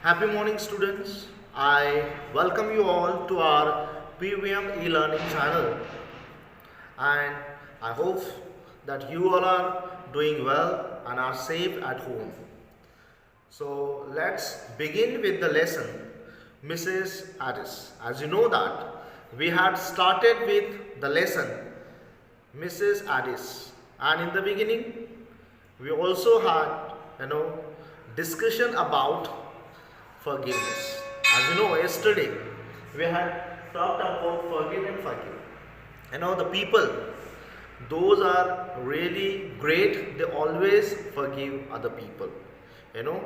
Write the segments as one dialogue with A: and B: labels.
A: Happy morning, students. I welcome you all to our PVM e-learning channel, and I hope that you all are doing well and are safe at home. So let's begin with the lesson, Mrs. Addis. As you know that we had started with the lesson, Mrs. Addis, and in the beginning we also had discussion about forgiveness. As you know, yesterday we had talked about forgive and forgive. The people, those are really great. They always forgive other people. You know,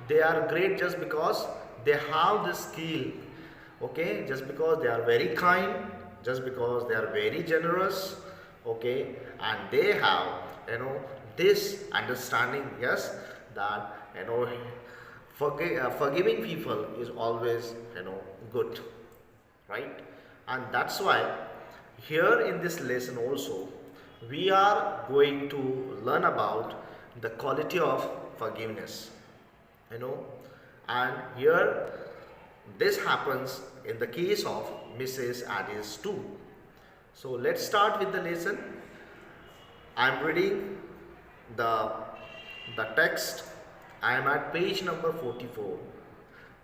A: they are great just because they have this skill. Okay, just because they are very kind, just because they are very generous. Okay, and they have this understanding. Yes, that forgiving people is always good, right? And that's why here in this lesson also we are going to learn about the quality of forgiveness, you know and here this happens in the case of Mrs. Addis too. So let's start with the lesson. I'm reading the text. I am at page number 44.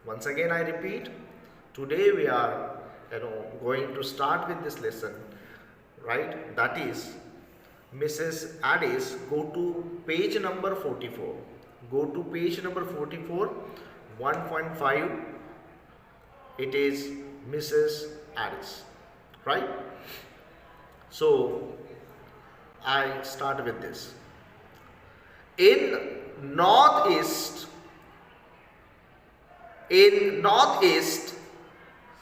A: Once again I repeat, today we are going to start with this lesson, right? That is Mrs. Addis. Go to page number 44. Go to page number 44, 1.5. It is Mrs. Addis, right? So I start with this. In northeast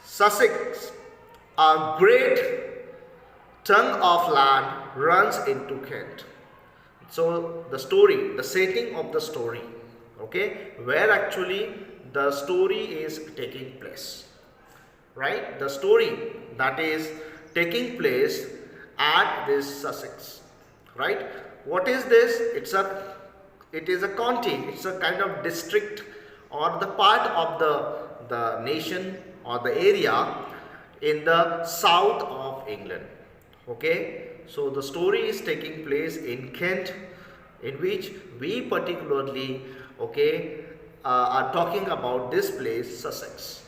A: Sussex, a great tongue of land runs into Kent. So the setting of the story, okay, where actually the story is taking place, right? The story that is taking place at this Sussex, right? What is this? It is a county. It's a kind of district or the part of the nation or the area in the south of England. Okay, so the story is taking place in Kent, in which we particularly are talking about this place, Sussex.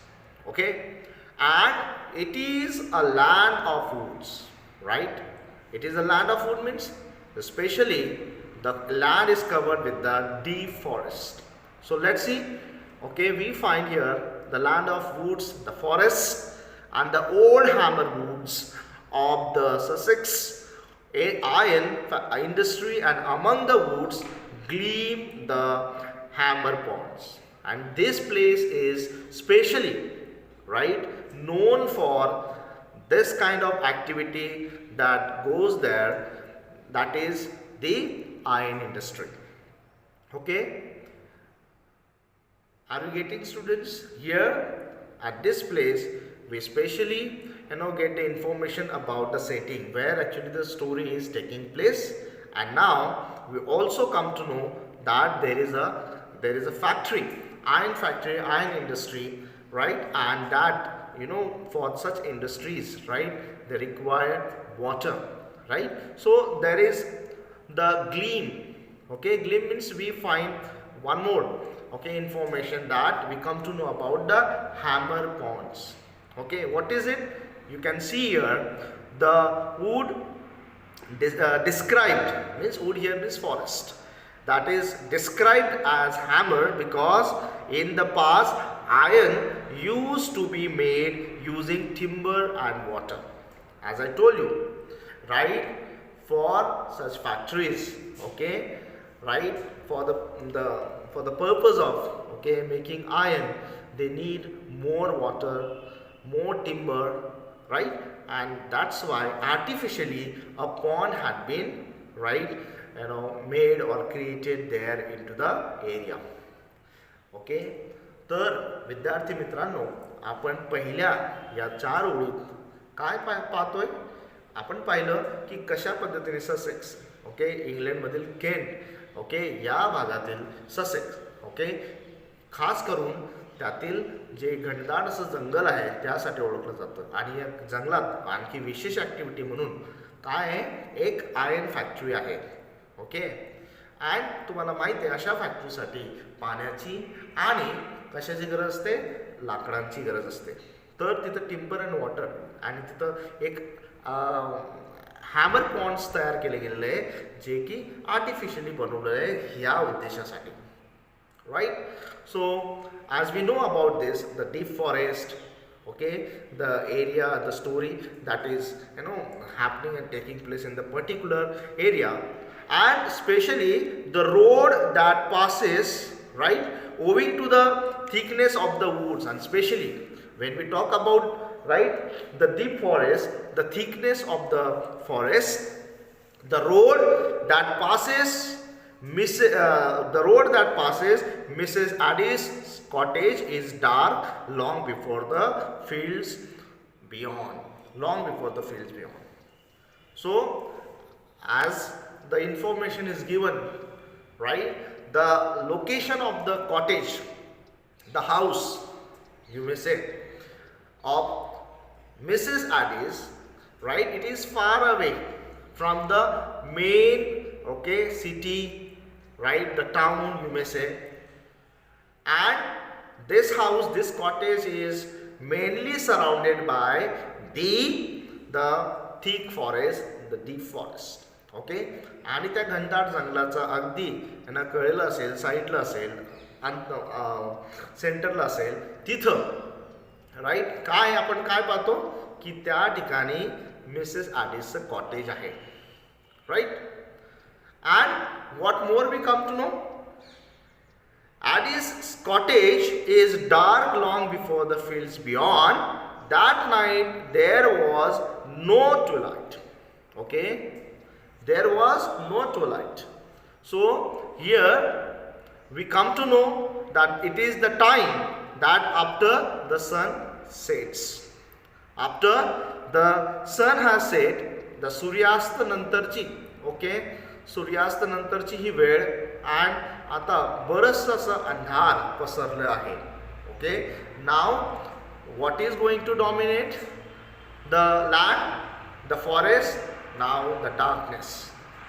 A: Okay, and it is a land of woods, right? It is a land of wood means especially the land is covered with the deep forest. So let's see. Okay, we find here the land of woods, the forests, and the old hammer woods of the Sussex iron industry, and among the woods gleam the hammer ponds. And this place is specially, right, known for this kind of activity that goes there, that is the iron industry. Okay, are you getting, students? Here at this place we especially get the information about the setting where actually the story is taking place, and now we also come to know that there is a factory, iron industry, right? And that for such industries, right, they require water, right? So there is the gleam. Okay, gleam means we find one more information that we come to know about the hammer ponds. Okay, what is it? You can see here the wood described, means wood here means forest, that is described as hammer because in the past iron used to be made using timber and water, as I told you, right? For such factories, okay, right, for the purpose of making iron, they need more water, more timber, right? And that's why artificially a pond had been, right, made or created there into the area. Okay, तर विद्यार्थी मित्रांनो, आपण पहिल्या या 4 ओळीत काय पाहतोय? आपण पाहिलं की कशा पद्धतीने ससेक्स, इंग्लंड मधील केंट, या भागातील ससेक्स, खास करून त्यातील जे घनदाट असं जंगल आहे त्यासाठी ओळखलं जातं. आणि या जंगलात आणखी विशेष ॲक्टिव्हिटी म्हणून काय आहे, एक आयर्न फॅक्टरी आहे. ओके, अँड तुम्हाला माहिती आहे अशा फॅक्टरीसाठी पाण्याची आणि कशाची गरज असते, लाकडांची गरज असते. तर तिथं टिम्बर अँड वॉटर आणि तिथं एक हॅमर पॉन्ड्स तयार केले गेलेले आहे जे की आर्टिफिशियली बनवलेले आहे ह्या उद्देशासाठी. Right. So as we know about this, the deep forest, okay, the area, the story that is happening and taking place in the particular area, and especially the road that passes, right, owing to the thickness of the woods, and especially when we talk about, right, the deep forest, the thickness of the forest, the road that passes Mrs. Addis' cottage is dark long before the fields beyond. Long before the fields beyond. So, as the information is given, right, the location of the cottage, the house, you may say, of Mrs. Addis, right, it is far away from the main, okay, city, right, the town, you may say. And this house, this cottage is mainly surrounded by the thick forest, the deep forest. Okay, आणि त्या घनदाट जंगलाचा अगदी यांना कळलं असेल, साईडला असेल, सेंटरला असेल तिथं, राईट, काय आपण काय पाहतो की त्या ठिकाणी मिसेस ॲडिसचं कॉटेज आहे. Right. And what more we come to know? Addis' cottage is dark long before the fields beyond. That night there was no twilight. Okay? There was no twilight. So here we come to know that it is the time that after the sun sets. After the sun has set, the सूर्यास्त नंतरची, okay, सूर्यास्त नंतरची ही वेळ, and आता बरंचसं असं अंधार पसरलं आहे. Okay, now what is going to dominate the land, the forest, now the darkness,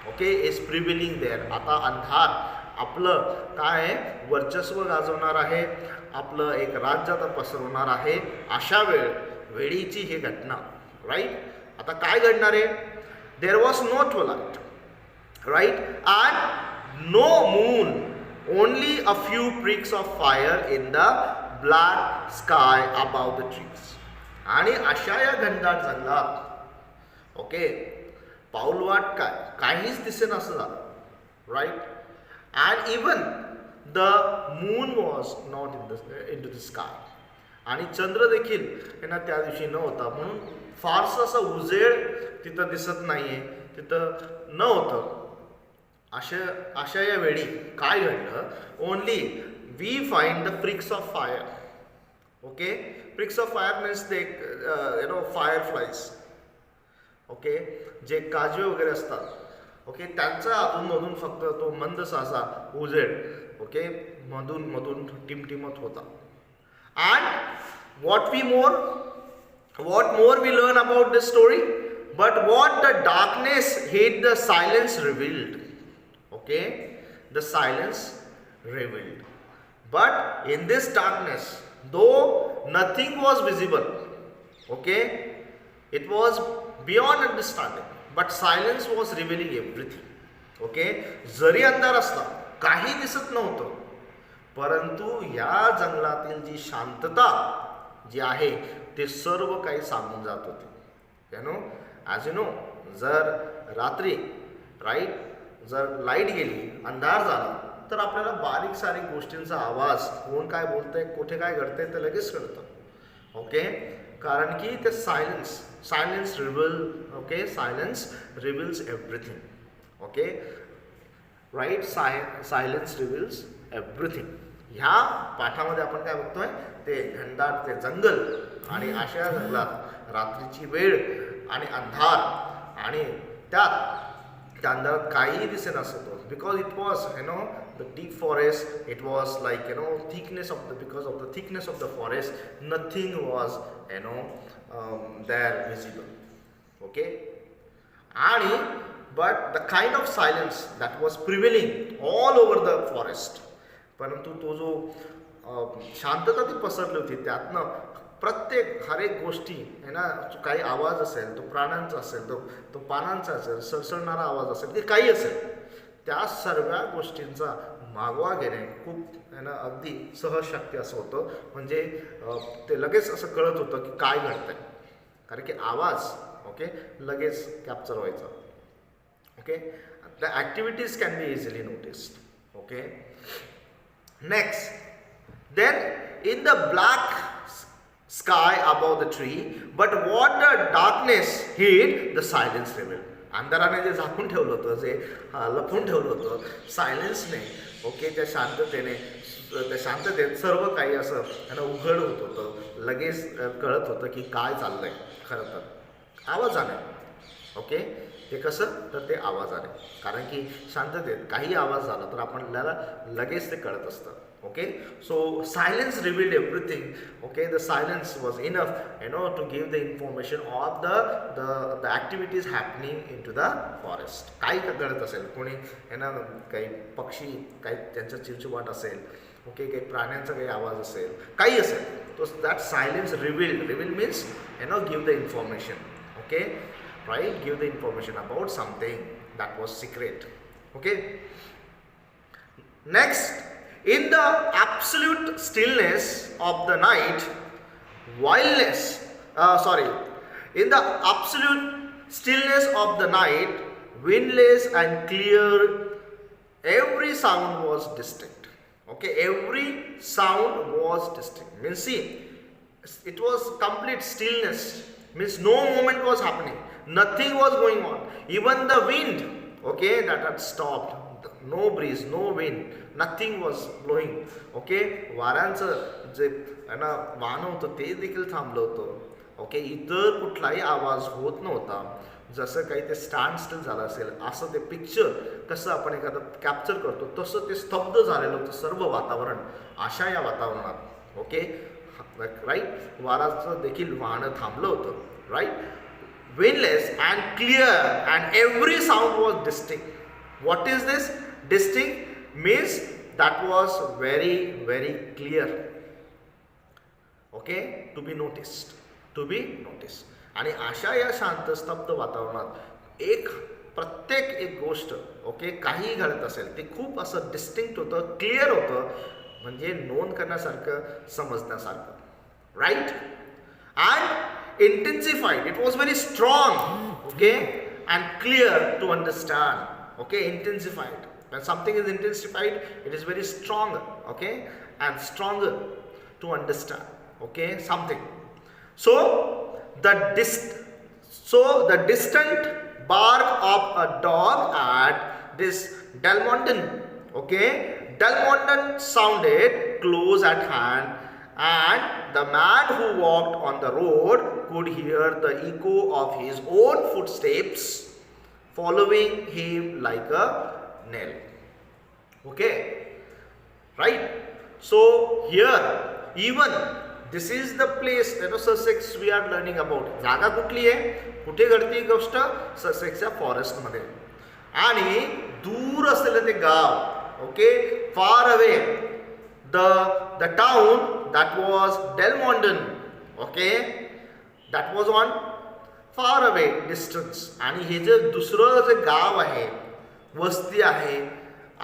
A: okay, is prevailing there. आता अंधार आपलं काय आहे, वर्चस्व गाजवणार आहे, आपलं एक राज्य आता पसरवणार आहे. अशा वेळीची ही घटना. राईट. आता काय घडणार आहे, there was no twilight, right, and no moon, only a few pricks of fire in the black sky above the trees. आणि अशा या घनदाट जंगलात, ओके, पाऊलवाट काहीच दिसेना असं झालं. Right. And even the moon was not in to the sky. आणि चंद्र देखील यांना त्या दिवशी न होता, म्हणून फारसं असं उजेड तिथं दिसत नाहीये, तिथं न होतं. अशा या वेळी काय घडलं, only we find the pricks of fire. Okay, pricks of fire means ते फायर फ्लाईज. ओके, जे काजवे वगैरे असतात, ओके, त्यांचा अधूनमधून फक्त तो मंदसा असा उजेड, ओके, मधून टिमटिमत होता. And what more we learn about this story, but what the darkness hid, the silence revealed. Okay, the silence revealed. But in this darkness, though nothing was visible, okay, it was beyond understanding, but silence was revealing everything. Okay, जरी अंधार असला, काही दिसत नव्हतं, परंतु या जंगलातील जी शांतता जी आहे ते सर्व काही सांगून जात होते. ॲज यू नो, जर रात्री, राईट, जर लाईट गेली, अंधार झाला, तर आपल्याला बारीक सारीक गोष्टींचा आवाज, कोण काय बोलतंय, कुठे काय घडतंय ते लगेच कळतं. ओके, कारण की ते silence reveals everything. Okay, right, silence reveals everything. ह्या पाठामध्ये आपण काय बघतोय, ते घनदाट ते जंगल, आणि अशा जंगलात रात्रीची वेळ आणि अंधार, आणि त्या अंधारात काहीही दिसेना असतो, because it was, the deep forest. It was like, thickness of the, because of the thickness of the forest, nothing was, there visible. Okay, and but the kind of silence that was prevailing all over the forest, परंतु तो जो शांतता ती पसरली होती त्यातनं प्रत्येक हर एक गोष्टी आहे ना, काही आवाज असेल, तो प्राण्यांचा असेल, तो पानांचा असेल, सळसळणारा आवाज असेल, ते काही असेल, त्या सर्व गोष्टींचा मागोवा घेणे खूप आहे ना अगदी सहज शक्य असं होतं. म्हणजे ते लगेच असं कळत होतं की काय घडतंय, कारण की आवाज ओके लगेच कॅप्चर व्हायचा. Okay, the activities can be easily noticed. Okay, next, then in the black sky above the tree, but what the darkness hid, the silence revealed. अंधाराने जे झाकून ठेवलं होतं, जे लपवून ठेवलं होतं, सायलेन्सने, ओके, त्या शांततेने, त्या शांततेत सर्व काही असं त्यांना उघड होत होतं, लगेच कळत होतं की काय चाललंय. खरं तर आवाजाने, ओके, ते कसं, तर ते आवाजाने, कारण की शांततेत काही आवाज झाला तर आपल्याला लगेच ते कळत असतं. Okay, so silence revealed everything. Okay, the silence was enough, to give the information of the activities happening into the forest. काही घडत असेल, कोणी काही पक्षी, काही त्यांचा चिवचिवाट असेल, ओके, काही प्राण्यांचा काही आवाज असेल, काही असेल, तो that silence reveal means give the information. Okay, right, give the information about something that was secret. Okay, next, in the absolute stillness of the night, in the absolute stillness of the night, windless and clear, every sound was distinct. Okay, every sound was distinct. Means, see, it was complete stillness. Means no movement was happening. Nothing was going on. Even the wind, okay, that had stopped. No breeze, no wind, nothing was blowing. Okay, वाऱ्यांचं जे वाहन होतं ते देखील थांबलं होतं. Okay, इतर कुठलाही आवाज होत नव्हता. जसं काही ते स्टँड स्टिल झालं असेल, असं ते पिक्चर कसं आपण एखादं कॅप्चर करतो तसं ते स्तब्ध झालेलं होतं सर्व वातावरण. अशा या वातावरणात, ओके, राईट, वाराचं देखील वाहनं थांबलं होतं. Right, windless and clear, and every sound was distinct. What is this? Distinct means that was very, very clear. Okay, to be noticed, to be noticed. आणि अशा या शांत स्तब्ध वातावरणात प्रत्येक एक गोष्ट, ओके, काही घडत असेल ते खूप असं डिस्टिंक्ट होतं, क्लिअर होतं, म्हणजे नोंद करण्यासारखं, समजण्यासारखं. Right, and intensified, it was very strong. Okay, and clear to understand. Okay, intensified. When something is intensified, it is very strong, okay, and stronger to understand, okay, something. So the distant bark of a dog at this Delmonton, okay, Delmonton sounded close at hand, and the man who walked on the road could hear the echo of his own footsteps following him like a nail. Okay, right, so here even this is the place, Sussex we are learning about. जागा कुठली आहे, कुठे घडते ही गोष्ट, ससेक्सच्या forest मध्ये. आणि दूर असलेलं ते गाव, okay, far away, the town that was Delmonton, okay, that was on far away distance. आणि हे जे दुसरं जे गाव आहे, वस्ती आहे,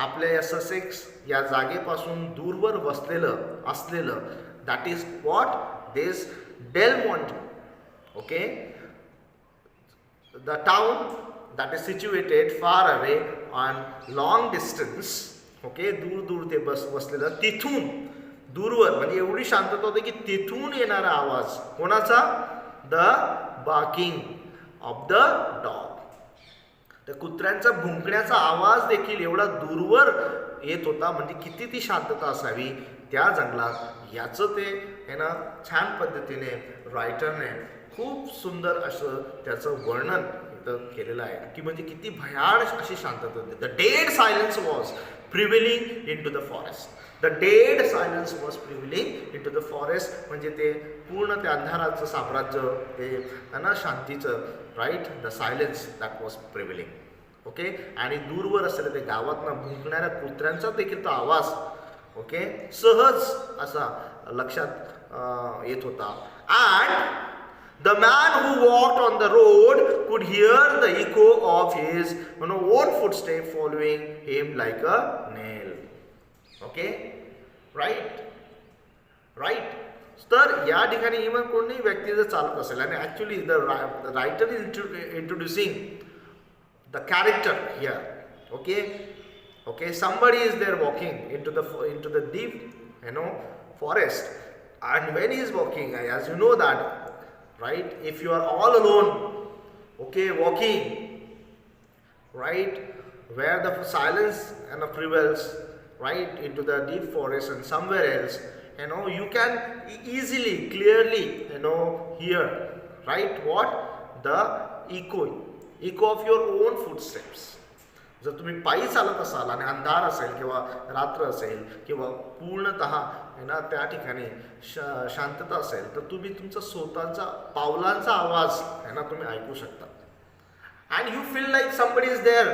A: आपल्या या ससेक्स या जागेपासून दूरवर वसलेलं असलेलं, that is what this Delmonton. Okay, the town that is situated far away on long distance. Okay, दूर दूर ते बसलेलं, तिथून दूरवर, म्हणजे एवढी शांतता होती की तिथून येणारा आवाज कोणाचा, the barking of the dog. त्या कुत्र्यांचा भुंकण्याचा आवाज देखील एवढा दूरवर येत होता. म्हणजे किती ती शांतता असावी त्या जंगलात, याचं ते छान पद्धतीने रायटरने खूप सुंदर असं त्याचं वर्णन तिथं केलेलं आहे की म्हणजे किती भयान अशी शांतता होती. The dead silence was prevailing in to the forest. The dead silence was prevailing in to the forest म्हणजे ते पूर्ण ते अंधाराचं साम्राज्य, ते ना शांतीचं, right, the silence that was prevailing. Okay, आणि दूरवर असलेल्या ते गावातनं भुंकणाऱ्या कुत्र्यांचा देखील तो आवाज ओके सहज असा लक्षात येत होता. And the man who walked on the road could hear the echo of his own footsteps following him like a nail. Okay, right. तर या ठिकाणी इव्हन कोणी व्यक्ती जर चालत असेल आणि actually the writer is introducing the character here. Okay, somebody is there walking into the deep forest, and when he is walking, as you know that, right, if you are all alone, okay, walking, right, where the silence prevails, right, into the deep forest and somewhere else, you can easily, clearly, hear, right, what the echo of your own footsteps. जर तुम्ही पायी चालत असाल आणि अंधार असेल किंवा रात्र असेल किंवा पूर्णतः त्या ठिकाणी शांतता असेल तर तुम्ही तुमचा स्वतःचा पावलांचा आवाज तुम्ही ऐकू शकता. And you feel like somebody is there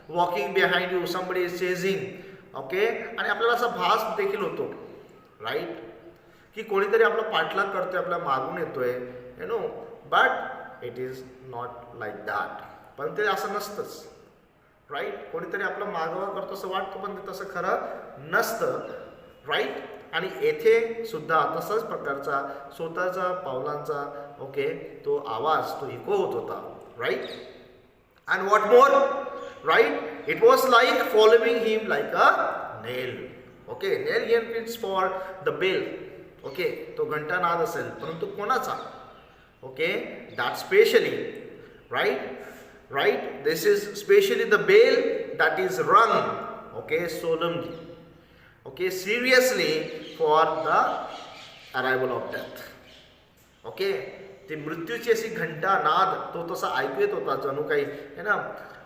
A: walking behind you, somebody is chasing. Okay, आणि आपल्याला असा भास देखील होतो, राईट, की कोणीतरी आपला पाठलाग करतोय, आपल्या मागून येतोय, but it is not like that. पण ते असं नसतंच, राईट. कोणीतरी आपला मागोवा करतो असं वाटतं, पण ते तसं खरं नसतं, राईट. आणि येथे सुद्धा तसाच प्रकारचा स्वतःचा पावलांचा ओके तो आवाज, तो इको होत होता, right. And what more, right, it was like following him like a knell. Okay, knell here means for the bell. Okay, तो घंटानाद असेल, परंतु कोणाचा? Okay, that specially, right, this is especially the bell that is rung, okay, solemnly, okay, seriously for the arrival of death. Okay, ती मृत्यूची अशी घंटा नाद तो तसा ऐकू येत होता, जणू काही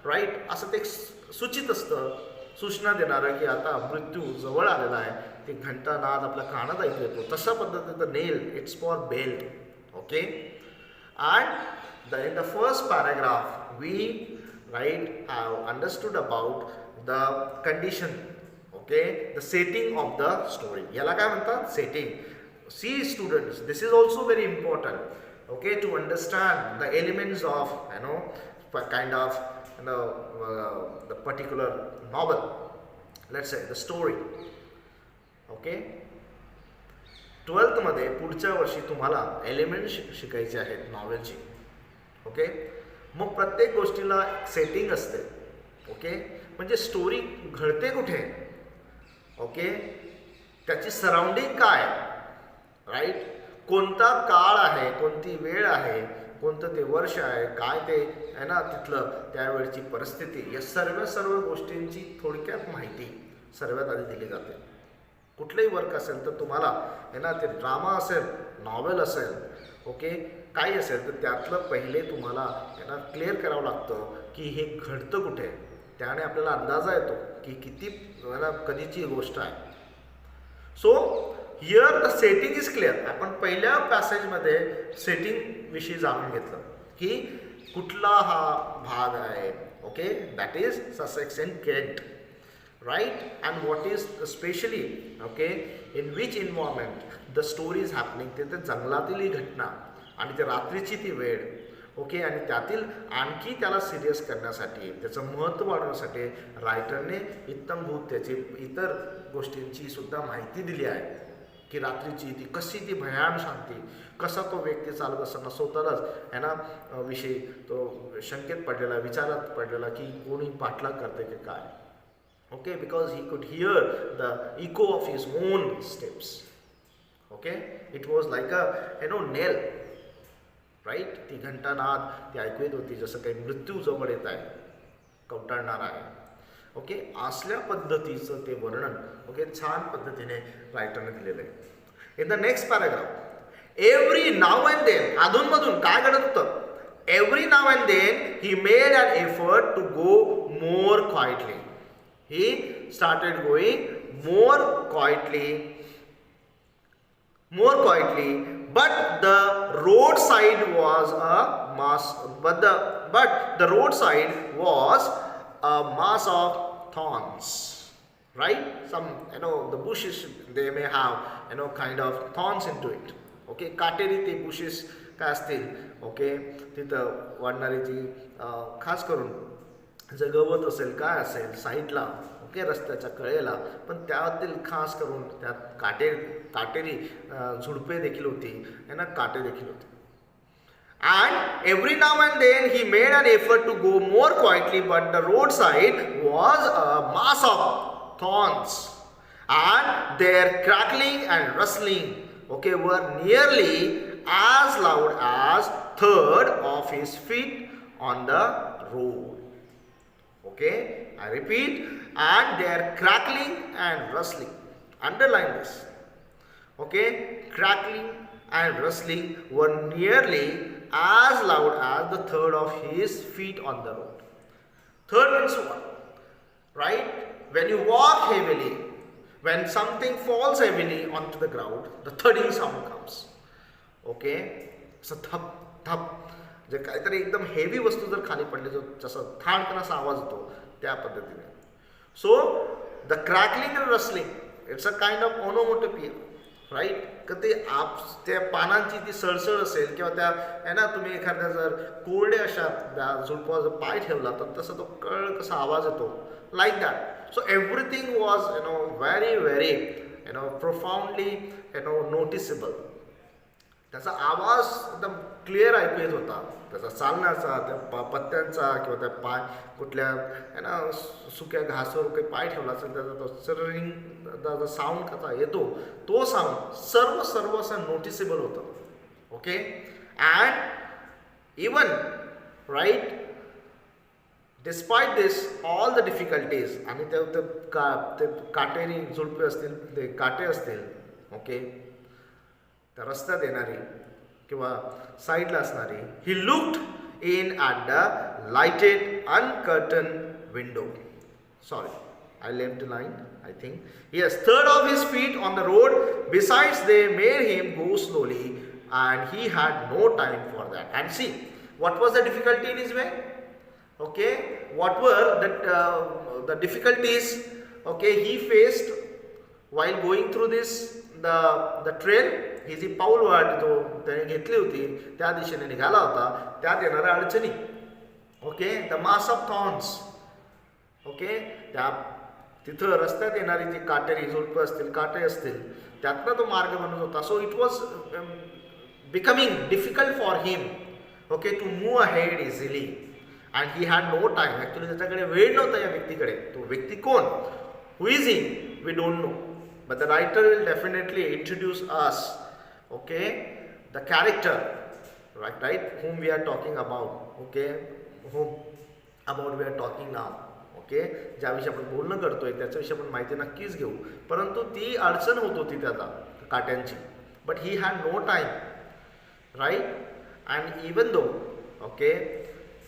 A: राईट, असं ते सूचित असतं, सूचना देणारं की आता मृत्यू जवळ आलेला आहे. ते घंटा नाद आपल्या कानात ऐकू येतो, तशा पद्धतीचं knell, it's for bell. Okay, and in the first paragraph we have understood about the condition, okay, the setting of the story. याला काय म्हणतात? Setting. See students, this is also very important, okay, to understand the elements of kind of the particular novel, let's say the story. Okay, 12th मध्ये पुढच्या वर्षी तुम्हाला elements शिकायचे आहेत नॉवेलची. Okay, मग प्रत्येक गोष्टीला सेटिंग असते. ओके, म्हणजे स्टोरी घडते कुठे, ओके, त्याची सराउंडिंग काय, राईट, कोणता काळ आहे, कोणती वेळ आहे, कोणतं ते वर्ष आहे, काय ते तिथलं त्यावेळची परिस्थिती, या सर्व गोष्टींची थोडक्यात माहिती सर्वात आधी दिली जाते. कुठलंही वर्क असेल तर तुम्हाला ते ड्रामा असेल, नॉवेल असेल, ओके, काही असेल तर त्यातलं पहिले तुम्हाला क्लिअर करावं लागतं की हे घडतं कुठे. त्याने आपल्याला अंदाजा येतो की किती कधीची गोष्ट आहे. So here the setting is clear. आपण पहिल्या पॅसेजमध्ये सेटिंग विषयी जाणून घेतलं की कुठला हा भाग आहे. Okay, that is Sussex and Kent, right, and what is especially, okay, in which environment the story is happening. ते जंगलातील ही घटना आणि ते रात्रीची ती वेळ, ओके, आणि त्यातील आणखी त्याला सिरियस करण्यासाठी, त्याचं महत्त्व वाढवण्यासाठी रायटरने इत्थंभूत त्याची इतर गोष्टींची सुद्धा माहिती दिली आहे की रात्रीची ती कशी, ती भयान शांती, कसा तो व्यक्ती चालत असताना स्वतःलाच विषयी तो शंकेत पडलेला, विचारात पडलेला की कोणी पाठलाग करते की काय. Okay, because he could hear the echo of his own steps. Okay, it was like a nail, right. ती घंटानाद ती ऐकू येत होती, जसं काही मृत्यू जवळ येत आहे, कवटाळणार आहे. ओके, असल्या पद्धतीचं ते वर्णन ओके छान पद्धतीने रायटरने दिलेलं आहे. In the next paragraph, every now and then, अधूनमधून काय घडत होतं, every now and then he made an effort to go more quietly. He started going more quietly, but the roadside was a mass. But the roadside was a mass of thorns, right? Some, the bushes, they may have, kind of thorns into it. Okay, काटेरी ते bushes काय असतील, okay, तिथं वाढणारी जी खास करून जर गवत असेल, काय असेल साईडला, ओके, रस्त्याच्या कडेला, पण त्यातील खास करून त्यात काटेरी झुडपे देखील होती, काटे देखील होते. And every now and then he made an effort to go more quietly, but the roadside was a mass of thorns, and their crackling and rustling, okay, were nearly as loud as third of his feet on the road. Okay, I repeat, and their crackling and rustling. Underline this. Okay, crackling and rustling were nearly as loud as the third of his feet on the road. Third means what? Right? When you walk heavily, when something falls heavily onto the ground, the thudding sound comes. Okay, असं थप थप, जे काहीतरी एकदम heavy वस्तू जर खाली पडली, जो जसं थाणकन असा आवाज होतो, त्या पद्धतीने. So the crackling and rustling, it's a kind of onomatopoeia, right? का ते त्या पानांची ती सळसळ असेल, किंवा त्या आहे ना, तुम्ही एखाद्या जर कोरडे अशा त्या झुडपावर जर पाय ठेवला, तर तसं तो कळ कसा आवाज येतो, like that. So everything was very very profoundly noticeable. त्याचा आवाज एकदम क्लिअर ऐकू येत होता, त्याचा चालण्याचा, त्या पत्त्यांचा, किंवा त्या पाय कुठल्या सुक्या घासावर काही पाय ठेवला असेल, त्याचा तो चरिंग साऊंड कसा येतो, तो साऊंड सर्व असं नोटिसेबल होतं. Okay, and even right, despite this all the difficulties, आणि ते काटेरी झुडपे असतील, ते काटे असतील, ओके, त्या रस्त्यात येणारी किंवा साईडला असणारी, he looked in at the lighted uncurtained window. Sorry, I left the line, I think. Yes, third of his feet on the road. Besides, they made him go slowly, and he had no time for that. And see, what was the difficulty in his way? Okay, what were the difficulties? Okay, he faced while going through the trail. ही जी पाऊलवाट जो त्याने घेतली होती, त्या दिशेने निघाला होता, त्यात येणाऱ्या अडचणी. Okay, the mass of thorns. Okay, त्या तिथं रस्त्यात येणारी जी काटेरी झुडपं असतील, काटे असतील, त्यातनं तो मार्ग बनत होता. So it was becoming difficult for him, okay, to move ahead easily, and he had no time. Actually त्याच्याकडे वेळ नव्हता या व्यक्तीकडे. तो व्यक्ती कोण, who is he, we don't know, but the writer will definitely introduce us, okay, the character, right, whom we are talking about, okay, whom about we are talking now, okay, ज्याविषयी आपण बोलणं करतोय त्याच्याविषयी आपण माहिती नक्कीच घेऊ. परंतु ती अडचण होत होती त्याला काट्यांची, but he had no time, right, and even though, okay,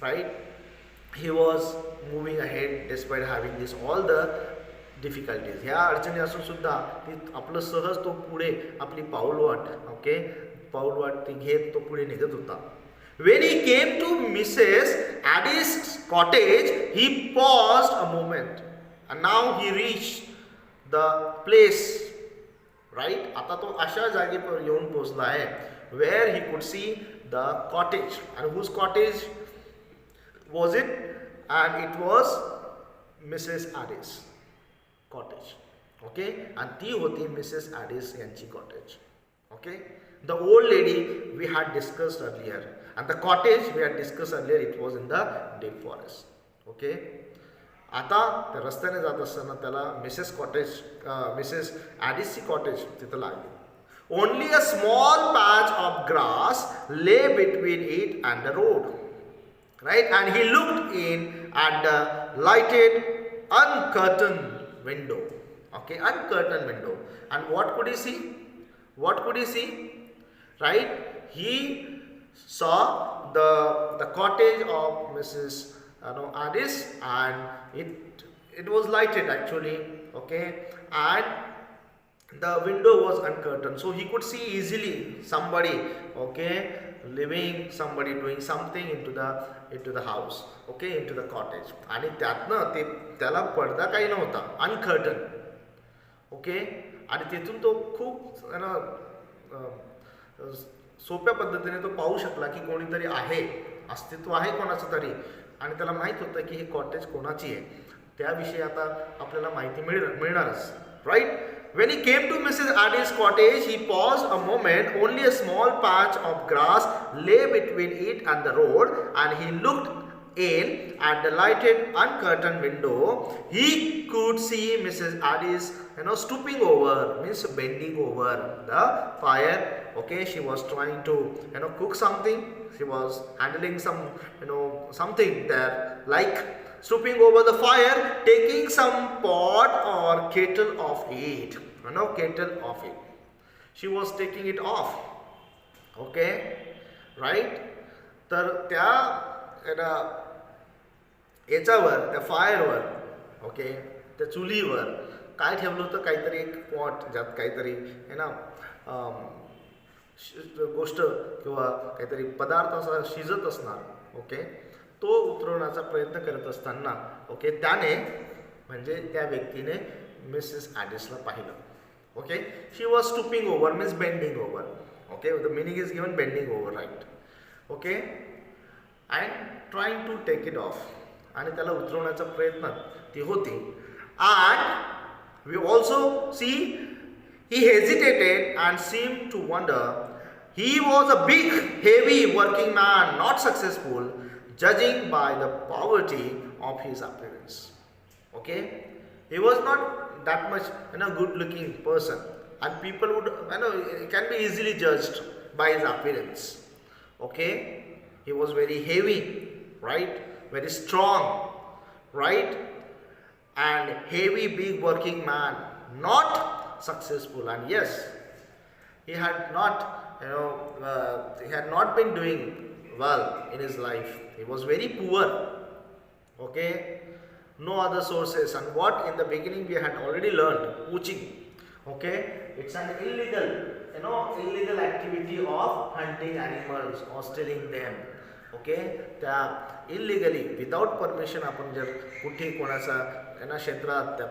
A: right, he was moving ahead despite having this all the difficulties. ह्या अडचणी असून सुद्धा ती आपलं सहज तो पुढे आपली पाऊलवाट, ओके, पाऊलवाट ती घेत तो पुढे निघत होता. When he came to Mrs. Addis's cottage, he paused a moment, and now he reached the place, right? आता तो अशा जागेवर येऊन पोहोचला आहे where he could see the cottage. And whose cottage was it? And it was Mrs. Addis cottage. Okay, आणि ती होती मिसेस ॲडिस यांची cottage. Okay, the old lady we had discussed earlier, and the cottage we had discussed earlier, it was in the deep forest. Okay, आता त्या रस्त्याने जात असताना त्याला मिसेस ॲडिसची कॉटेज तिथं लागली. Only a small patch of grass lay between it and the road, right, and he looked in at the lighted uncurtained window. Okay, uncurtained window. And what could he see? Right? He saw the cottage of Mrs. Addis, and it was lighted actually, okay, and the window was uncurtained, so he could see easily somebody, okay, living, somebody doing something into the house, okay, into the cottage. आणि त्यातनं त्याला पडदा काही नव्हता, अनकर्टन, okay. आणि तिथून तो खूप सोप्या पद्धतीने तो पाहू शकला की कोणीतरी आहे, अस्तित्व आहे कोणाचं तरी, आणि त्याला माहीत होतं की ही कॉटेज कोणाची आहे. त्याविषयी आता आपल्याला माहिती मिळणारच, right. When he came to Mrs. Addis' cottage, he paused a moment. Only a small patch of grass lay between it and the road, and he looked in at the lighted, uncurtained window. He could see Mrs. Addis, stooping over, means bending over the fire. Okay, she was trying to, cook something. She was handling some, something there, like stooping over the fire, taking some pot or kettle of it. Kettle of it. She was taking it off. Okay, right? तर त्या याच्यावर, त्या फायरवर, okay, त्या चुलीवर काय ठेवलं होतं, काहीतरी एक पॉट, ज्यात काहीतरी गोष्ट किंवा काहीतरी पदार्थ असा शिजत असणार, ओके. तो उतरवण्याचा प्रयत्न करत असताना, ओके, त्याने म्हणजे त्या व्यक्तीने मिसेस ॲडिसला पाहिलं, okay. She was stooping over, means bending over, okay. The meaning is given bending over, right, okay. And trying to take it off, आणि त्याला उतरवण्याचा प्रयत्न ती होती. And we also see he hesitated and seemed to wonder. He was a big, heavy working man, not successful, judging by the poverty of his appearance. Okay, he was not that much, good looking person, and people would, can be easily judged by his appearance. Okay, he was very heavy, right, very strong, right, and heavy, big working man, not successful. And yes, he had not, he had not been doing well in his life. He was very poor, okay, no other sources. And what in the beginning we had already learned, poaching, okay, it's an illegal, illegal activity of hunting animals or stealing them, okay. त्या illegally, without permission आपण जर कुठे कोणाचा क्षेत्रात, त्या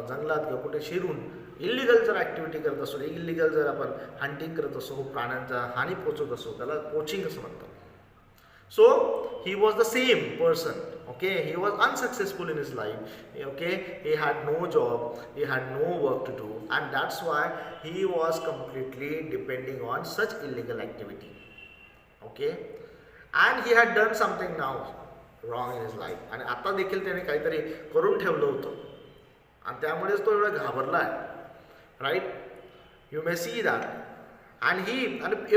A: जंगलात किंवा कुठे शिरून इलिगल जर ॲक्टिव्हिटी करत असो, इलिगल जर आपण हंटिंग करत असो, प्राण्यांचा हानी पोचवत असो, त्याला पोचिंग असं म्हणतात. So he was the same person, okay. He was unsuccessful in his life, okay. He had no job, he had no work to do, and that's why he was completely depending on such illegal activity, okay. And he had done something now wrong in his life, आणि आता देखील त्याने काहीतरी करून ठेवलं होतं, आणि त्यामुळेच तो एवढा घाबरला आहे, right? You may see that. And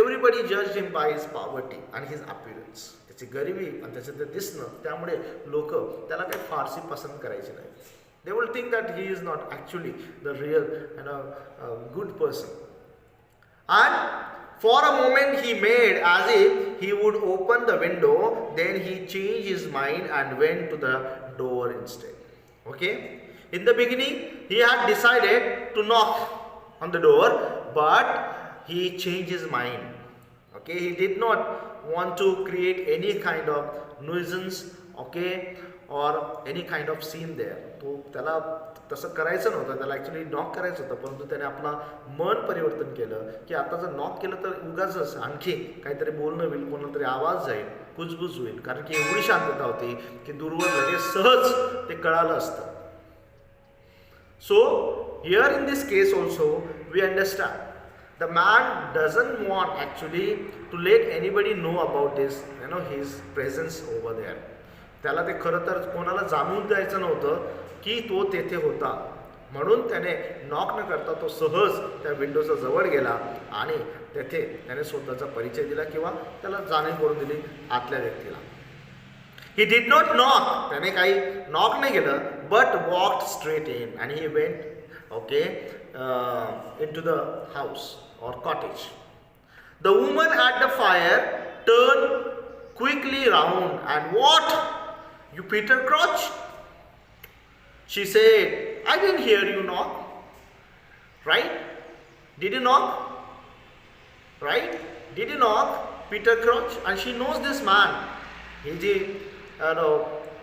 A: everybody judged him by his poverty and his appearance. त्याची गरिबी आणि त्याचं ते दिसणं, त्यामुळे लोक त्याला काही फारशी पसंत करायचे नाही. They will think that he is not actually the real, good person. And for a moment he made as if he would open the window, then he changed his mind and went to the door instead. Okay? In the beginning, he had decided to knock on the door, but he changed his mind. Okay, he did not want to create any kind of nuisance, okay, or any kind of scene there. तो त्याला तसं करायचं नव्हतं, त्याला actually knock करायचं होतं, परंतु त्याने आपला मन परिवर्तन केलं की आता जर नॉक केलं तर उगाचच आणखी काहीतरी बोलणं होईल, कोणाला तरी आवाज जाईल, कुजबुज होईल, कारण की एवढी शांतता होती की दूरवर लगेच सहज ते कळालं असतं. So here in this case also we understand the man doesn't want actually to let anybody know about his, his presence over there. त्याला ते खरं तर कोणाला जाणून द्यायचं नव्हतं की तो तेथे होता, म्हणून त्याने नॉक न करता तो सहज त्या विंडोच्या जवळ गेला आणि तेथे त्याने स्वतःचा परिचय दिला किंवा त्याला जाणीव करून दिली आतल्या व्यक्तीला. He did not knock, त्याने काही नॉक नाही केलं, but walked straight in and he went, okay, into the house or cottage. The woman at the fire turned quickly round and, "What? You Peter Crouch?" She said, "I didn't hear you knock. Right? Did you knock? Right? Did you knock, Peter Crouch?" And she knows this man. ही जी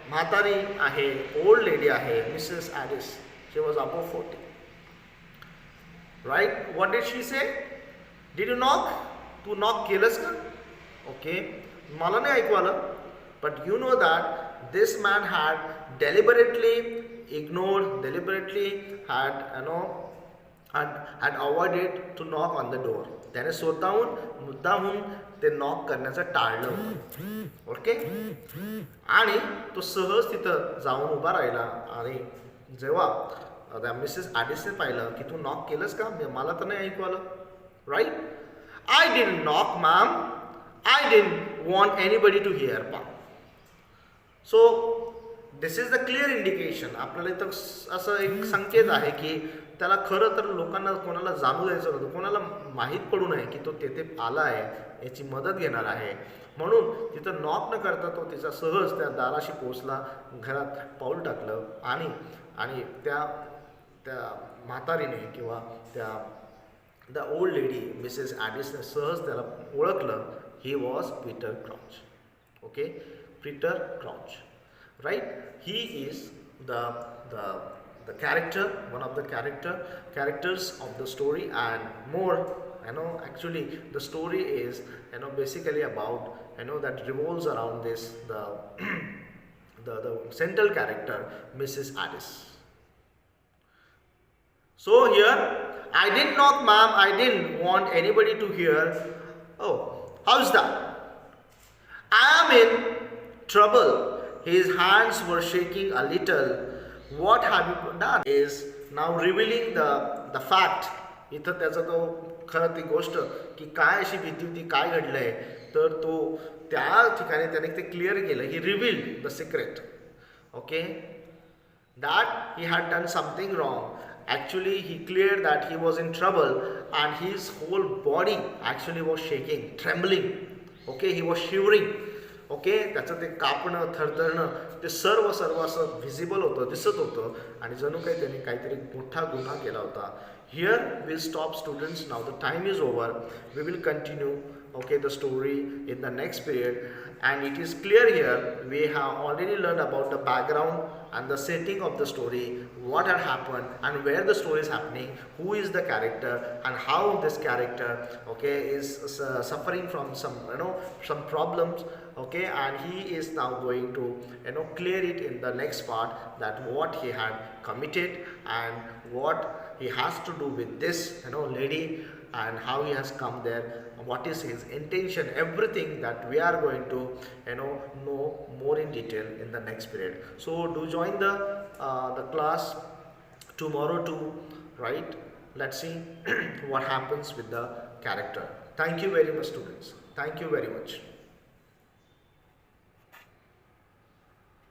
A: म्हातारी आहे, old lady आहे, Mrs Addis. She was above 40. Right? What did she say? Did you knock? तू knock केलंस का? Okay, मला नाही ऐकू आलं. But you know that this man had deliberately ignored, deliberately had avoided to knock on the door. त्याने स्वतःहून मुद्दाहून ते नॉक करण्याचं टाळलं होतं. ओके, आणि तो सहज तिथं जाऊन उभा राहिला. आणि जेव्हा त्या मिसेस ॲडिसने पाहिलं की तू नॉक केलंस का, मला तर नाही ऐकू आलं. Right? "I didn't knock ma'am. I didn't want anybody to hear." पा, so this is the clear indication. आपल्याला इथं असं एक संकेत आहे की त्याला खरं तर लोकांना कोणाला जाणू द्यायचं नव्हतं, कोणाला माहीत पडू नये की तो तेथे आला आहे, याची मदत घेणार आहे. म्हणून तिथं नॉक न करता तो तिचा सहज त्या दाराशी पोचला, घरात पाऊल टाकलं. आणि त्या म्हातारीने किंवा द ओल्ड लेडी मिसेस ॲडिसने सहज त्याला ओळखलं. He was Peter crouch. Okay, Peter crouch. Right? He is the character, one of the characters of the story, and more, actually the story is, basically about, that revolves around this, the central character, Mrs. Addis. So here, "I didn't knock, ma'am. I didn't want anybody to hear." Oh, how's that? "I am in trouble." His hands were shaking a little. "What have you done?" Is now revealing the fact. इथं त्याचा तो खरं ती गोष्ट की काय अशी भीती होती, काय घडलंय, तर तो त्या ठिकाणी त्याने ते क्लिअर केलं. He revealed the secret. Okay, that he had done something wrong. Actually, he cleared that he was in trouble and his whole body actually was shaking, trembling. Okay, he was shivering. Okay, त्याचं ते कापणं, थरथरणं, ते सर्व असं visible होतं, दिसत होतं. आणि जणू काही त्यांनी काहीतरी मोठा गुन्हा केला होता. Here will stop students. Now the time is over. We will continue, okay, the story in the next period. And it is clear here we have already learned about the background and the setting of the story, what had happened and where the story is happening, who is the character and how this character, okay, is suffering from some problems. Okay, and he is now going to clear it in the next part, that what he had committed and what he has to do with this lady, and how he has come there, what is his intention, everything that we are going to know more in detail in the next period. So do join the class tomorrow too, right? Let's see what happens with the character. Thank you very much, students. Thank you very much.